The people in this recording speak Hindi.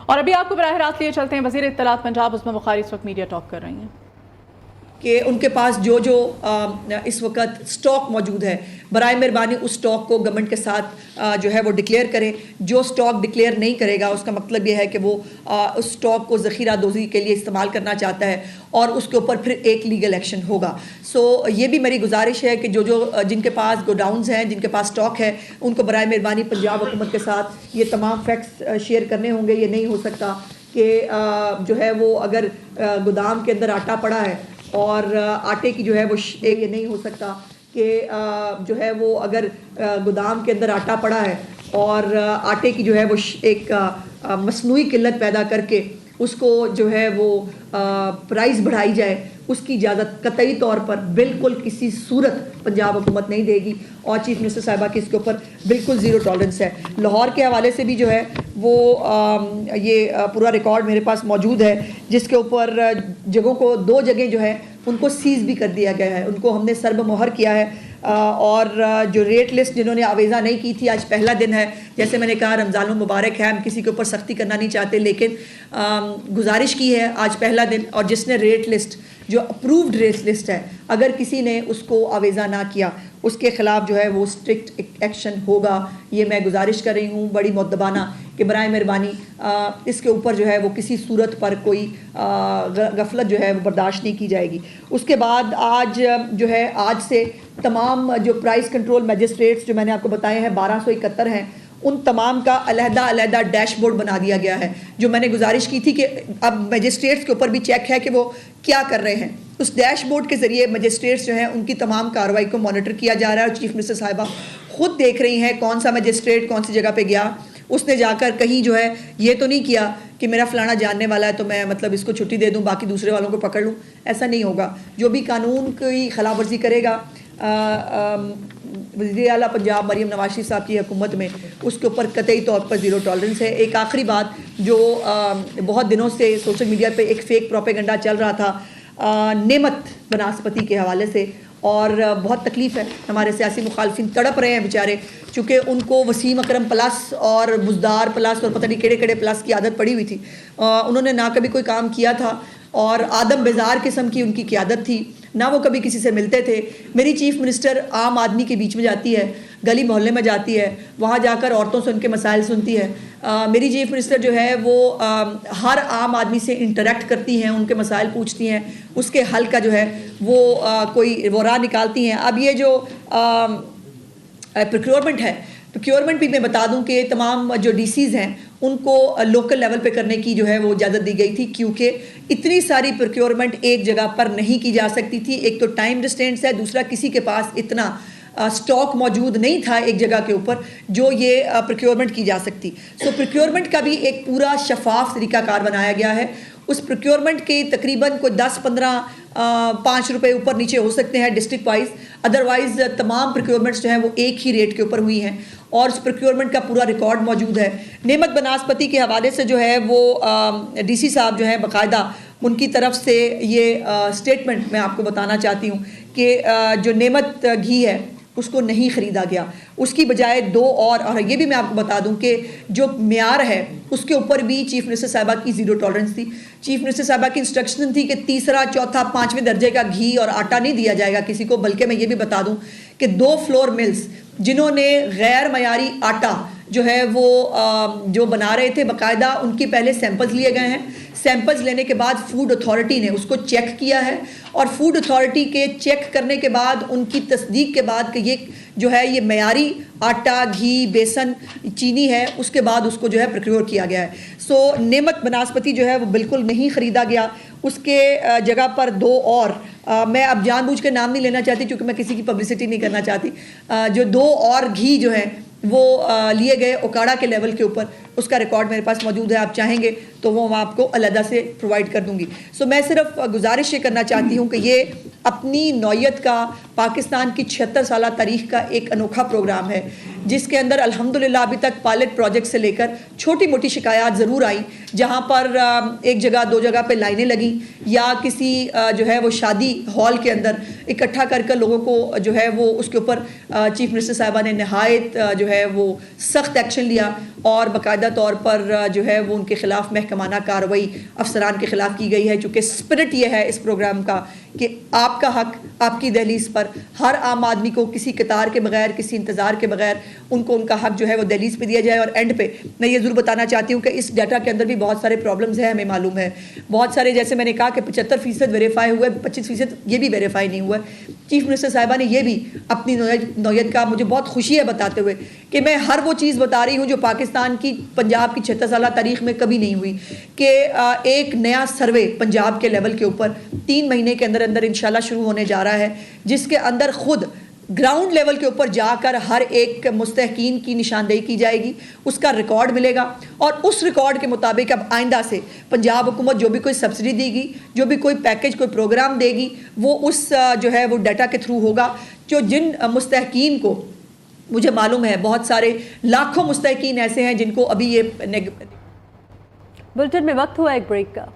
और अभी आपको बराह रास्त लिए चलते हैं, वज़ीर इत्तलात पंजाब उस्मा बुखारी इस वक्त मीडिया टॉक कर रही हैं कि उनके पास जो जो इस वक्त स्टॉक मौजूद है, बराए मेहरबानी उस स्टॉक को गवर्नमेंट के साथ जो है वो डिक्लेयर करें। जो स्टॉक डिक्लेयर नहीं करेगा उसका मतलब ये है कि वो उस स्टॉक को ज़ख़ीरा दोज़ी के लिए इस्तेमाल करना चाहता है और उसके ऊपर फिर एक लीगल एक्शन होगा। सो ये भी मेरी गुजारिश है कि जो जो जिनके पास गोडाउन्स हैं, जिनके पास स्टॉक है, उनको बराए मेहरबानी पंजाब हुकूमत के साथ ये तमाम फैक्ट्स शेयर करने होंगे। ये नहीं हो सकता कि जो है वो अगर गोदाम के अंदर आटा पड़ा है और आटे की जो है वो ये नहीं हो सकता कि जो है वो अगर गोदाम के अंदर आटा पड़ा है और आटे की जो है वो एक मसनूई किल्लत पैदा करके उसको जो है वो प्राइस बढ़ाई जाए, उसकी इजाज़त कतई तौर पर बिल्कुल किसी सूरत पंजाब हुकूमत नहीं देगी और चीफ मिनिस्टर साहिबा की इसके ऊपर बिल्कुल ज़ीरो टॉलरेंस है। लाहौर के हवाले से भी जो है वो ये पूरा रिकॉर्ड मेरे पास मौजूद है, जिसके ऊपर जगहों को 2 जगह जो है उनको सीज़ भी कर दिया गया है, उनको हमने सरबमोहर किया है। और जो रेट लिस्ट जिन्होंने आवेज़ा नहीं की थी, आज पहला दिन है। जैसे मैंने कहा रमज़ान मुबारक है, हम किसी के ऊपर सख्ती करना नहीं चाहते, लेकिन गुजारिश की है आज पहला दिन। और जिसने रेट लिस्ट जो अप्रूव्ड रेट लिस्ट है, अगर किसी ने उसको आवेज़ा ना किया उसके ख़िलाफ़ जो है वो स्ट्रिक्ट एक्शन होगा। ये मैं गुजारिश कर रही हूँ बड़ी मुद्दबाना कि बराए मेहरबानी इसके ऊपर जो है वो किसी सूरत पर कोई गफलत जो है वो बर्दाश्त नहीं की जाएगी। उसके बाद आज जो है आज से तमाम जो प्राइस कंट्रोल मैजिस्ट्रेट्स जो मैंने आपको बताए हैं 1271 हैं, उन तमाम का अलहदा डैशबोर्ड बना दिया गया है। जो मैंने गुजारिश की थी कि अब मैजिस्ट्रेट्स के ऊपर भी चेक है कि वो क्या कर रहे हैं। उस डैशबोर्ड के ज़रिए मैजिस्ट्रेट्स जो हैं उनकी तमाम कार्रवाई को मॉनिटर किया जा रहा है और चीफ मिनिस्टर साहिबा खुद देख रही हैं कौन सा मैजिस्ट्रेट कौन सी जगह पे गया। उसने जाकर कहीं जो है ये तो नहीं किया कि मेरा फ़लाना जानने वाला है तो मैं मतलब इसको छुट्टी दे दूँ, बाकी दूसरे वालों को पकड़ लूँ। ऐसा नहीं होगा। जो भी कानून की खिलाफ वर्जी करेगा वज़ीर आला पंजाब मरीम नवाज शरीफ साहब की हुकूमत में, उसके ऊपर कतई तौर पर ज़ीरो टॉलरेंस है। एक आखिरी बात, जो बहुत दिनों से सोशल मीडिया पे एक फ़ेक प्रोपेगेंडा चल रहा था नेमत बनास्पति के हवाले से, और बहुत तकलीफ़ है। हमारे सियासी मुखालफिन तड़प रहे हैं बेचारे, चूँकि उनको वसीम अकरम प्लस और बुजदार प्लस और पता नहीं केड़े केड़े प्लस की आदत पड़ी हुई थी। उन्होंने ना कभी कोई काम किया था और आदम बेजार किस्म की उनकी क़ियादत थी, ना वो कभी किसी से मिलते थे। मेरी चीफ मिनिस्टर आम आदमी के बीच में जाती है, गली मोहल्ले में जाती है, वहाँ जाकर औरतों से उनके मसाइल सुनती है। मेरी चीफ मिनिस्टर जो है वो हर आम आदमी से इंटरेक्ट करती हैं, उनके मसाइल पूछती हैं, उसके हल का जो है वो कोई वो राह निकालती हैं। अब ये जो प्रोक्योरमेंट है, प्रोक्योरमेंट भी मैं बता दूं कि तमाम जो डीसीज़ हैं उनको लोकल लेवल पे करने की जो है वो इजाज़त दी गई थी, क्योंकि इतनी सारी प्रोक्योरमेंट एक जगह पर नहीं की जा सकती थी। एक तो टाइम डिस्टेंस है, दूसरा किसी के पास इतना स्टॉक मौजूद नहीं था एक जगह के ऊपर जो ये प्रोक्योरमेंट की जा सकती। सो प्रोक्योरमेंट का भी एक पूरा शफाफ तरीकाकार बनाया गया है। उस प्रोक्योरमेंट के तकरीबन कोई 10-15 5 रुपये ऊपर नीचे हो सकते हैं डिस्ट्रिक्ट वाइज, अदरवाइज तमाम प्रोक्योरमेंट्स जो हैं वो एक ही रेट के ऊपर हुई हैं और उस प्रोक्योरमेंट का पूरा रिकॉर्ड मौजूद है। नेमत बनास्पति के हवाले से जो है वो डीसी साहब जो है बाकायदा उनकी तरफ से ये स्टेटमेंट मैं आपको बताना चाहती हूँ कि जो नेमत घी है उसको नहीं ख़रीदा गया, उसकी बजाय 2 और ये भी मैं आपको बता दूं कि जो म्यार है उसके ऊपर भी चीफ मिनिस्टर साहिबा की ज़ीरो टॉलरेंस थी। चीफ मिनिस्टर साहिबा की इंस्ट्रक्शन थी कि तीसरा, चौथा, 5वें दर्जे का घी और आटा नहीं दिया जाएगा किसी को। बल्कि मैं ये भी बता दूं कि 2 फ्लोर मिल्स जिन्होंने गैर मयारी आटा जो है वो जो बना रहे थे, बाकायदा उनकी पहले सैंपल्स लिए गए हैं। सैंपल्स लेने के बाद फूड अथॉरिटी ने उसको चेक किया है और फूड अथॉरिटी के चेक करने के बाद उनकी तस्दीक के बाद कि ये जो है ये मयारी आटा, घी, बेसन, चीनी है, उसके बाद उसको जो है प्रोक्योर किया गया है। सो नेमत बनास्पति जो है वो बिल्कुल नहीं ख़रीदा गया। उसके जगह पर 2 और मैं अब जानबूझ के नाम नहीं लेना चाहती क्योंकि मैं किसी की पब्लिसिटी नहीं करना चाहती। जो 2 और घी जो है वो लिए गए ओकाड़ा के लेवल के ऊपर, उसका रिकॉर्ड मेरे पास मौजूद है। आप चाहेंगे तो वो मैं आपको अलहदा से प्रोवाइड कर दूंगी। सो मैं सिर्फ गुजारिश ये करना चाहती हूँ कि ये अपनी नौयत का पाकिस्तान की 76 साल तारीख का एक अनोखा प्रोग्राम है, जिसके अंदर अल्हम्दुलिल्लाह अभी तक पायलट प्रोजेक्ट से लेकर छोटी मोटी शिकायत ज़रूर आई, जहाँ पर एक जगह 2 जगह पे लाइनें लगी या किसी जो है वो शादी हॉल के अंदर इकट्ठा कर लोगों को जो है वो उसके ऊपर चीफ मिनिस्टर साहिबा ने नहायत जो है वो सख्त एक्शन लिया और बाकायदा तौर पर जो है वो उनके खिलाफ महकमाना कार्रवाई अफसरान के खिलाफ की गई है। चूँकि स्पिरिट ये है इस प्रोग्राम का कि आपका हक आपकी दहलीज पर, हर आम आदमी को किसी कतार के बगैर, किसी इंतज़ार के बगैर उनको उनका हक जो है वो दहलीज पे दिया जाए। और एंड पे मैं ये ज़रूर बताना चाहती हूँ कि इस डाटा के अंदर भी बहुत सारे प्रॉब्लम्स हैं, हमें मालूम है। बहुत सारे, जैसे मैंने कहा कि 75% वेरीफाई हुआ है, 25% ये भी वेरीफाई नहीं हुआ है। चीफ मिनिस्टर साहिबा ने ये भी अपनी नौयत का, मुझे बहुत खुशी है बताते हुए कि मैं हर वो चीज़ बता रही हूँ जो पाकिस्तान की, पंजाब की 76 साल तारीख में कभी नहीं हुई, कि एक नया सर्वे पंजाब के लेवल के ऊपर 3 महीने के अंदर अंदर इंशाल्लाह शुरू होने जा रहा है, जिसके अंदर खुद ग्राउंड लेवल के ऊपर जाकर हर एक मुस्तहकीन की निशानदेही की जाएगी, उसका रिकॉर्ड मिलेगा और उस रिकॉर्ड के मुताबिक अब आइंदा से पंजाब हुकूमत जो भी कोई सब्सिडी देगी, जो भी कोई पैकेज, कोई प्रोग्राम देगी, वो उस जो है वो डाटा के थ्रू होगा। जो जिन मुस्तहकीन को, मुझे मालूम है बहुत सारे लाखों मुस्तहकीन ऐसे हैं जिनको अभी ये बुलेटिन में वक्त हुआ एक ब्रेक का।